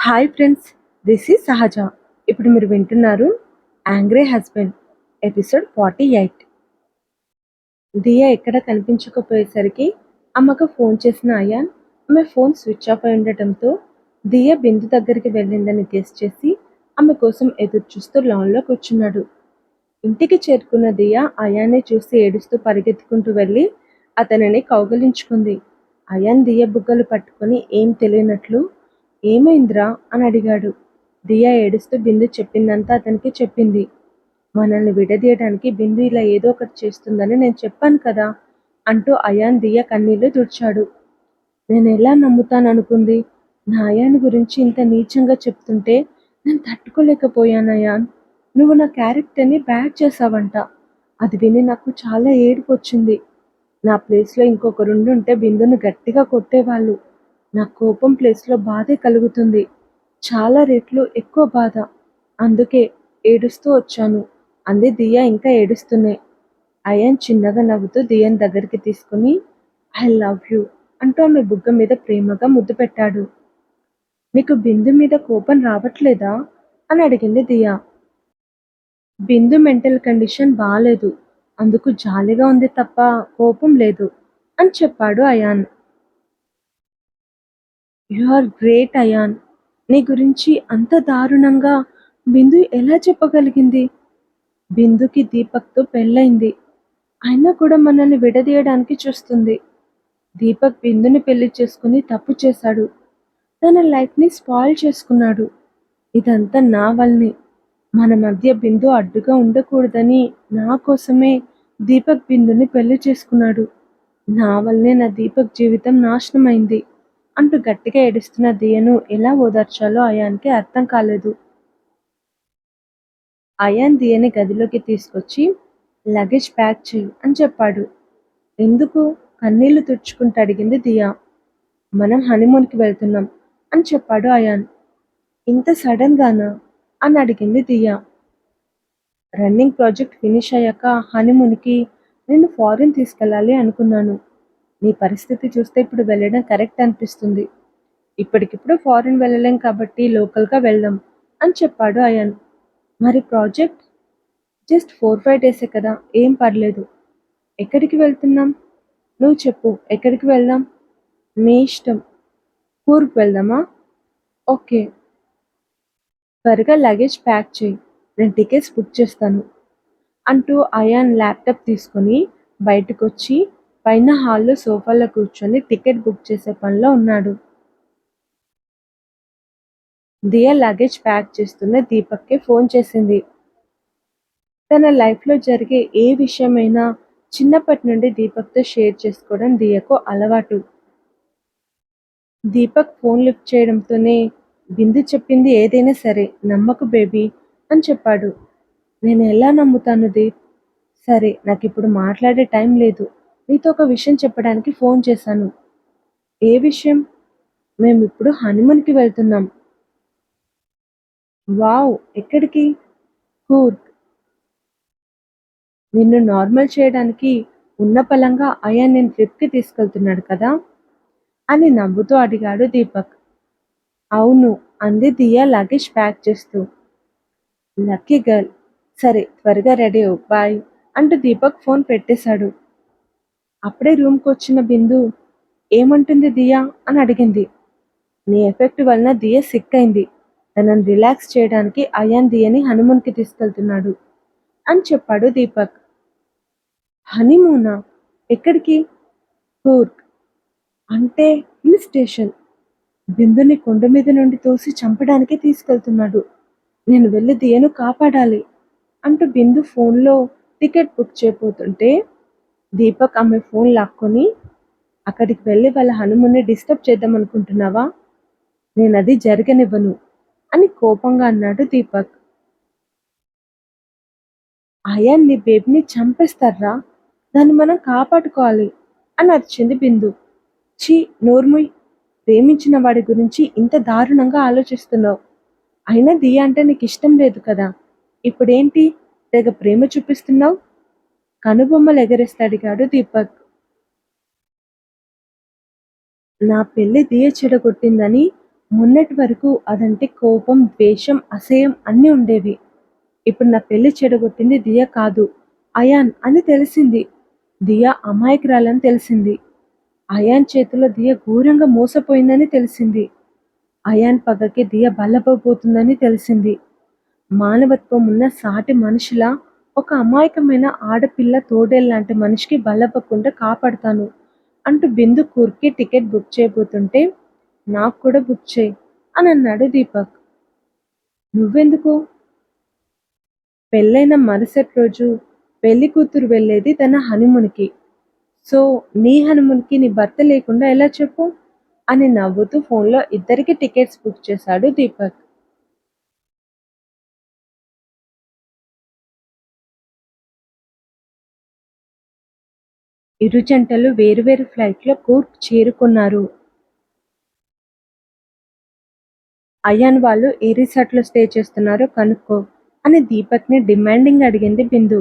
Hi friends, this is సహజ. ఇప్పుడు మీరు వింటున్నారు యాంగ్రీ హస్బెండ్ ఎపిసోడ్ 48. దియా ఎక్కడ కనిపించకపోయేసరికి అమ్మకు ఫోన్ చేసిన అయాన్ ఆమె ఫోన్ స్విచ్ ఆఫ్ అయి ఉండటంతో దియా బిందు దగ్గరికి వెళ్ళిందని గెస్ చేసి ఆమె కోసం ఎదురు చూస్తూ లాన్లో కూర్చున్నాడు. ఇంటికి చేరుకున్న దియా అయాన్ని చూసి ఏడుస్తూ పరిగెత్తుకుంటూ వెళ్ళి అతనిని కౌగిలించుకుంది. అయాన్ దియా బుగ్గలు పట్టుకొని ఏం తెలియనట్లు ఏమైందిరా అని అడిగాడు. దియా ఏడుస్తూ బిందు చెప్పిందంతా అతనికి చెప్పింది. మనల్ని విడదీయడానికి బిందు ఇలా ఏదో ఒకటి చేస్తుందని నేను చెప్పాను కదా అంటూ అయాన్ దియా కన్నీళ్లు తుడిచాడు. నేను ఎలా నమ్ముతాననుకుంది? నా అయాన్ గురించి ఇంత నీచంగా చెప్తుంటే నేను తట్టుకోలేకపోయాను అయాన్. నువ్వు నా క్యారెక్టర్ని బ్యాడ్ చేసావంట. అది విని నాకు చాలా ఏడుపు వచ్చింది. నా ప్లేస్లో ఇంకొకరుండుంటే బిందును గట్టిగా కొట్టేవాళ్ళు. నా కోపం ప్లేస్లో బాధే కలుగుతుంది. చాలా రెట్లు ఎక్కువ బాధ. అందుకే ఏడుస్తూ వచ్చాను అంది దియా ఇంకా ఏడుస్తూనే. అయాన్ చిన్నగా నవ్వుతూ దియాన్ దగ్గరికి తీసుకుని ఐ లవ్ యూ అంటూ ఆమె బుగ్గ మీద ప్రేమగా ముద్దు పెట్టాడు. నీకు బిందు మీద కోపం రావట్లేదా అని అడిగింది దియా. బిందు మెంటల్ కండిషన్ బాలేదు, అందుకు జాలిగా ఉంది తప్ప కోపం లేదు అని చెప్పాడు Ayan. You are great Ayan. నీ గురించి అంత దారుణంగా బిందు ఎలా చెప్పగలిగింది? బిందుకి దీపక్తో పెళ్ళయింది, అయినా కూడా మనల్ని విడదీయడానికి చూస్తుంది. దీపక్ బిందుని పెళ్లి చేసుకుని తప్పు చేశాడు. తన లైఫ్ని స్పాయిల్ చేసుకున్నాడు. ఇదంతా నా వల్లనే. మన మధ్య బిందు అడ్డుగా ఉండకూడదని నా కోసమే దీపక్ బిందుని పెళ్లి చేసుకున్నాడు. నా వల్లనే నా దీపక్ జీవితం నాశనమైంది అంటూ గట్టిగా ఏడుస్తున్న దియను ఎలా ఓదార్చాలో అయాన్కి అర్థం కాలేదు. అయాన్ దియని గదిలోకి తీసుకొచ్చి లగేజ్ ప్యాక్ చెయ్యి అని చెప్పాడు. ఎందుకు? కన్నీళ్లు తుడుచుకుంటూ అడిగింది దియా. మనం హనీమూన్కి వెళ్తున్నాం అని చెప్పాడు అయాన్. ఇంత సడన్ గానా అని అడిగింది దియా. రన్నింగ్ ప్రాజెక్ట్ ఫినిష్ అయ్యాక హనీమూన్కి నేను ఫారిన్ తీసుకెళ్ళాలి అనుకున్నాను. నీ పరిస్థితి చూస్తే ఇప్పుడు వెళ్ళడం కరెక్ట్ అనిపిస్తుంది. ఇప్పటికిప్పుడు ఫారిన్ వెళ్ళలేం కాబట్టి లోకల్గా వెళ్దాం అని చెప్పాడు అయాన్. మరి ప్రాజెక్ట్? జస్ట్ 4-5 డేసే కదా, ఏం పర్లేదు. ఎక్కడికి వెళ్తున్నాం? నువ్వు చెప్పు, ఎక్కడికి వెళ్దాం? మీ ఇష్టం. కూర్గ్ వెళ్దామా? ఓకే. త్వరగా లగేజ్ ప్యాక్ చేయి, నేను టికెట్స్ బుక్ చేస్తాను అంటూ అయాన్ ల్యాప్టాప్ తీసుకుని బయటకొచ్చి పైన హాల్లో సోఫాలో కూర్చొని టికెట్ బుక్ చేసే పనిలో ఉన్నాడు. దియా లగేజ్ ప్యాక్ చేస్తున్న దీపక్కి ఫోన్ చేసింది. తన లైఫ్లో జరిగే ఏ విషయమైనా చిన్నప్పటి నుండి దీపక్తో షేర్ చేసుకోవడం దియకు అలవాటు. దీపక్ ఫోన్ లిఫ్ట్ చేయడంతోనే బిందు చెప్పింది ఏదైనా సరే నమ్మకు బేబీ అని చెప్పాడు. నేను ఎలా నమ్ముతాను దీప్? సరే, నాకు ఇప్పుడు మాట్లాడే టైం లేదు. నీతో ఒక విషయం చెప్పడానికి ఫోన్ చేశాను. ఏ విషయం? మేమిప్పుడు హనీమూన్కి వెళ్తున్నాం. వావ్, ఎక్కడికి? కూర్గ్. నిన్ను నార్మల్ చేయడానికి ఉన్న పలంగా అయాన్ నేను ట్రిప్కి తీసుకెళ్తున్నాడు కదా అని నవ్వుతూ అడిగాడు దీపక్. అవును అంది దియా లగేజ్ ప్యాక్ చేస్తూ. Lucky girl. సరే, త్వరగా రెడీ అవ్వు, బాయ్ అంటూ దీపక్ ఫోన్ పెట్టేశాడు. అప్పుడే రూమ్కి వచ్చిన బిందు ఏమంటుంది దియా అని అడిగింది. నీ ఎఫెక్ట్ వలన దియా సిక్ అయింది. తనని రిలాక్స్ చేయడానికి అయాన్ దియని హనీమూన్కి తీసుకెళ్తున్నాడు అని చెప్పాడు దీపక్. హనీమూనా? ఎక్కడికి? కూర్గ్. అంటే హిల్ స్టేషన్. బిందుని కొండ మీద నుండి తోసి చంపడానికి తీసుకెళ్తున్నాడు. నేను వెళ్ళి దియను కాపాడాలి అంటూ బిందు ఫోన్లో టికెట్ బుక్ చేయబోతుంటే దీపక్ ఆమె ఫోన్ లాక్కొని, అక్కడికి వెళ్ళి వాళ్ళ హనుమూన్ని డిస్టర్బ్ చేద్దాం అనుకుంటున్నావా? నేను అది జరగనివ్వను అని కోపంగా అన్నాడు దీపక్. అయాన్ నీ బేబీని చంపేస్తారా? దాన్ని మనం కాపాడుకోవాలి అని అరిచింది బిందు. ఛీ, నోర్ముయ్. ప్రేమించిన వాడి గురించి ఇంత దారుణంగా ఆలోచిస్తున్నావు. అయినా దియా అంటే నీకు ఇష్టం లేదు కదా, ఇప్పుడేంటి తెగ ప్రేమ చూపిస్తున్నావు? కనుబొమ్మలు ఎగరేస్తాడిగాడు దీపక్. నా పెళ్లి దియ చెడగొట్టిందని మొన్నటి వరకు అదంటే కోపం, ద్వేషం, అసహ్యం అన్నీ ఉండేవి. ఇప్పుడు నా పెళ్లి చెడగొట్టింది దియ కాదు, అయాన్ అని తెలిసింది. దియ అమాయకురాలని తెలిసింది. అయాన్ చేతిలో దియ ఘోరంగా మోసపోయిందని తెలిసింది. అయాన్ పగకి దియ బల్లపోతుందని తెలిసింది. మానవత్వం ఉన్న సాటి మనిషిలా ఒక అమాయకమైన ఆడపిల్ల తోడేల్లాంటి మనిషికి బల్లవ్వకుండా కాపాడతాను అంటూ బిందు కూర్కి టికెట్ బుక్ చేయబోతుంటే నాకు కూడా బుక్ చేయి అని అన్నాడు దీపక్. నువ్వెందుకు? పెళ్ళైన మరుసటి రోజు పెళ్లి కూతురు వెళ్ళేది తన హనీమూన్కి. సో నీ హనీమూన్కి నీ భర్త లేకుండా ఎలా చెప్పు అని నవ్వుతూ ఫోన్లో ఇద్దరికి టికెట్స్ బుక్ చేశాడు దీపక్. ఇరు జంటలు వేరువేరు ఫ్లైట్లో కూర్గ్ చేరుకున్నారు. అయాన్ వాళ్ళు ఏ రిసార్ట్లో స్టే చేస్తున్నారో కనుక్కో అని దీపక్ని డిమాండింగ్ అడిగింది బిందు.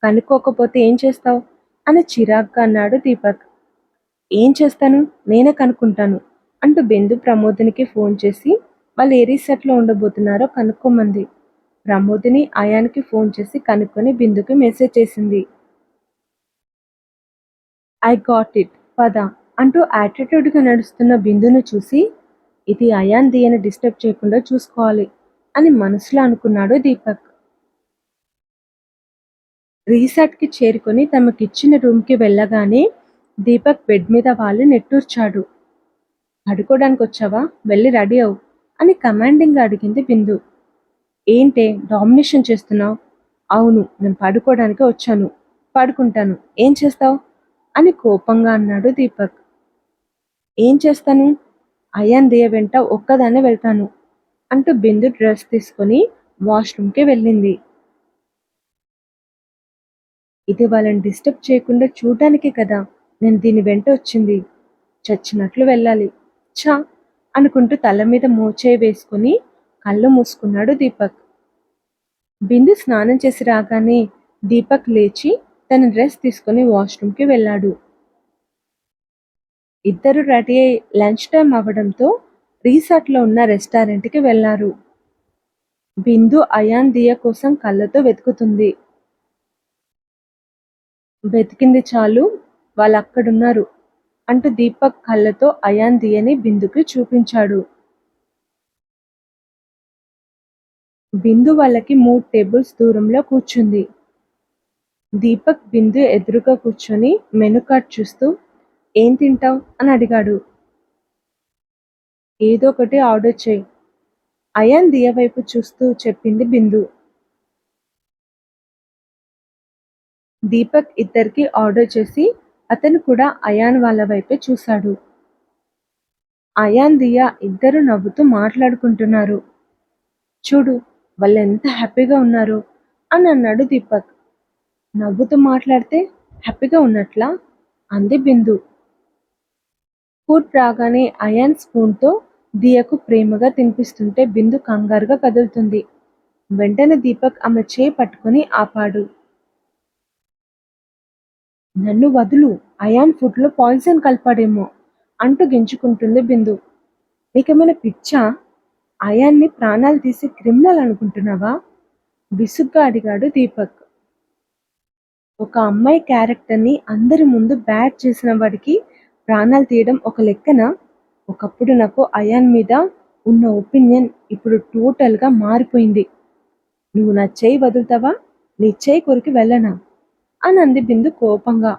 కనుక్కోకపోతే ఏం చేస్తావు అని చిరాగ్గా అన్నాడు దీపక్. ఏం చేస్తాను, నేనే కనుక్కుంటాను అంటూ బిందు ప్రమోదినికి ఫోన్ చేసి వాళ్ళు ఏ రిసార్ట్లో ఉండబోతున్నారో కనుక్కోమంది. ప్రమోదిని అయాన్కి ఫోన్ చేసి కనుక్కొని బిందుకి మెసేజ్ చేసింది. ఐ గాట్ ఇట్, పద అంటూ యాటిట్యూడ్గా నడుస్తున్న బిందును చూసి ఇది అయాన్ దియని డిస్టర్బ్ చేయకుండా చూసుకోవాలి అని మనసులో అనుకున్నాడు దీపక్. రిసార్ట్కి చేరుకొని తమకిచ్చిన రూమ్కి వెళ్ళగానే దీపక్ బెడ్ మీద వాలి నెట్టూర్చాడు. పడుకోవడానికి వచ్చావా, వెళ్ళి రెడీ అవు అని కమాండింగ్గా అడిగింది బిందు. ఏంటే డామినేషన్ చేస్తున్నావు? అవును, నేను పడుకోవడానికే వచ్చాను, పడుకుంటాను, ఏం చేస్తావు అని కోపంగా అన్నాడు దీపక్. ఏం చేస్తాను, అయాన్ దియ వెంట ఒక్కదాన్నే వెళ్తాను అంటూ బిందు డ్రెస్ తీసుకొని వాష్రూమ్కి వెళ్ళింది. ఇది వాళ్ళని డిస్టర్బ్ చేయకుండా చూడటానికే కదా నేను దీని వెంట వచ్చింది. చచ్చినట్లు వెళ్ళాలి, ఛా అనుకుంటూ తల మీద మోచేయి వేసుకుని కళ్ళు మూసుకున్నాడు దీపక్. బిందు స్నానం చేసి రాగానే దీపక్ లేచి తన డ్రెస్ తీసుకుని వాష్రూమ్కి వెళ్ళాడు. ఇద్దరు రెడీ అయి లంచ్ టైం అవ్వడంతో రిసార్ట్లో ఉన్న రెస్టారెంట్కి వెళ్లారు. బిందు అయాన్ దియ కోసం కళ్ళతో వెతుకుతుంది. వెతికింది చాలు, వాళ్ళు అక్కడున్నారు అంటూ దీపక్ కళ్ళతో అయాన్ దియని బిందుకి చూపించాడు. బిందు వాళ్ళకి 3 టేబుల్స్ దూరంలో కూర్చుంది. దీపక్ బిందు ఎదురుగా కూర్చొని మెనూ కార్డ్ చూస్తూ ఏం తింటావ్ అని అడిగాడు. ఏదో ఒకటి ఆర్డర్ చేయి, అయాన్ దియ వైపు చూస్తూ చెప్పింది బిందు. దీపక్ ఇద్దరికి ఆర్డర్ చేసి అతను కూడా అయాన్ వాళ్ళ వైపే చూశాడు. అయాన్ దియ ఇద్దరు నవ్వుతూ మాట్లాడుకుంటున్నారు. చూడు వాళ్ళెంత హ్యాపీగా ఉన్నారు అని అన్నాడు దీపక్. నవ్వుతూ మాట్లాడితే హ్యాపీగా ఉన్నట్లా అంది బిందు. ఫుడ్ రాగానే అయాన్ స్పూన్తో దియకు ప్రేమగా తినిపిస్తుంటే బిందు కంగారుగా కదులుతుంది. వెంటనే దీపక్ ఆమె చేయి పట్టుకుని ఆపాడు. నన్ను వదులు, అయాన్ ఫుడ్లో పాయిజన్ కలిపాడేమో అంటూ గింజుకుంటుంది బిందు. నీకేమైనా పిచ్చా, అయాన్ని ప్రాణాలు తీసి క్రిమినల్ అనుకుంటున్నావా విసుగ్గా అడిగాడు దీపక్. ఒక అమ్మాయి క్యారెక్టర్ని అందరి ముందు బ్యాడ్ చేసిన వాడికి ప్రాణాలు తీయడం ఒక లెక్కనా? ఒకప్పుడు నాకు అయాన్ మీద ఉన్న ఒపీనియన్ ఇప్పుడు టోటల్గా మారిపోయింది. నువ్వు నా చేయి వదులుతావా, నీ చేయి కొరికి వెళ్ళనా అని అంది బిందు కోపంగా.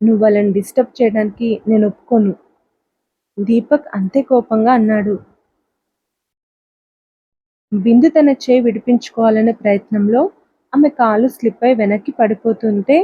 నువ్వు వాళ్ళని డిస్టర్బ్ చేయడానికి నేను ఒప్పుకోను, దీపక్ అంతే కోపంగా అన్నాడు. బిందు తన చేయి విడిపించుకోవాలనే ప్రయత్నంలో ఆమె కాలు స్లిప్ అయి వెనక్కి పడిపోతుంటే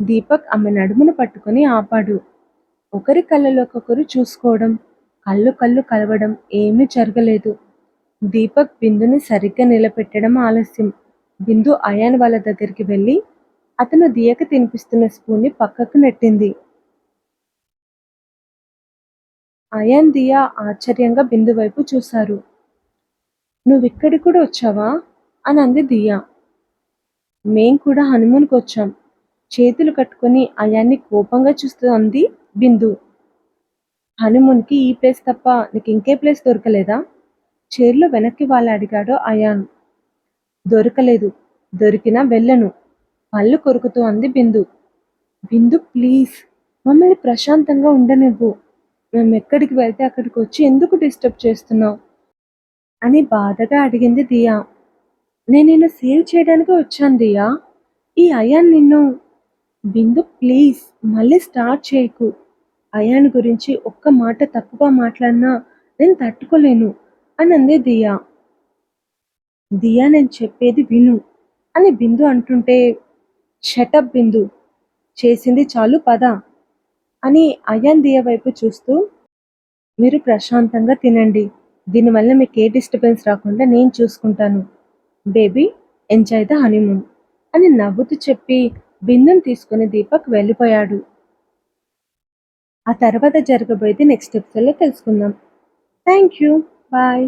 దీపక్ ఆమె నడుమును పట్టుకుని ఆపాడు. ఒకరి కళ్ళలోకొకరు చూసుకోవడం, కళ్ళు కళ్ళు కలవడం ఏమీ జరగలేదు. దీపక్ బిందుని సరిగ్గా నిలబెట్టడం ఆలస్యం. బిందు అయాన్ వాళ్ళ దగ్గరికి వెళ్ళి అతను దియకు తినిపిస్తున్న స్పూన్ని పక్కకు నెట్టింది. అయాన్ దియా ఆశ్చర్యంగా బిందు వైపు చూశారు. నువ్విక్కడికి కూడా వచ్చావా అని అంది దియా. మేం కూడా హనీమూన్కి వచ్చాం, చేతులు కట్టుకుని అయాన్ని కోపంగా చూస్తూ అంది బిందు. హనీమూన్‌కి ఈ ప్లేస్ తప్ప నీకు ఇంకే ప్లేస్ దొరకలేదా? చైర్‌లో వెనక్కి వాలి అడిగాడు అయాన్. దొరకలేదు. దొరికినా వెళ్ళను. పళ్ళు కొరుకుతూ అంది బిందు. బిందు ప్లీజ్ మమ్మల్ని ప్రశాంతంగా ఉండనివ్వు. మేమెక్కడికి వెళ్తే అక్కడికొచ్చి ఎందుకు డిస్టర్బ్ చేస్తున్నావు? అని బాధగా అడిగింది దియా. నేను నిన్ను సేవ్ చేయడానికి వచ్చాను దియా. ఈ అయాన్ నిన్ను బిందు ప్లీజ్ మళ్ళీ స్టార్ట్ చేయకు. అయాన్ గురించి ఒక్క మాట తప్పుగా మాట్లాడినా నేను తట్టుకోలేను అని అంది దియా. దియా నేను చెప్పేది విను అని బిందు అంటుంటే షటప్ బిందు చేసింది చాలు పద అని అయాన్ దియా వైపు చూస్తూ మీరు ప్రశాంతంగా తినండి. దీనివల్ల మీకు ఏ డిస్టర్బెన్స్ రాకుండా నేను చూసుకుంటాను. బేబీ ఎంజాయ్ ద హనీమూన్ అని నవ్వుతూ చెప్పి బిందును తీసుకుని దీపక్ వెళ్ళిపోయాడు. ఆ తర్వాత జరగబోయేది నెక్స్ట్ ఎపిసోడ్లో తెలుసుకుందాం. Thank you. బాయ్.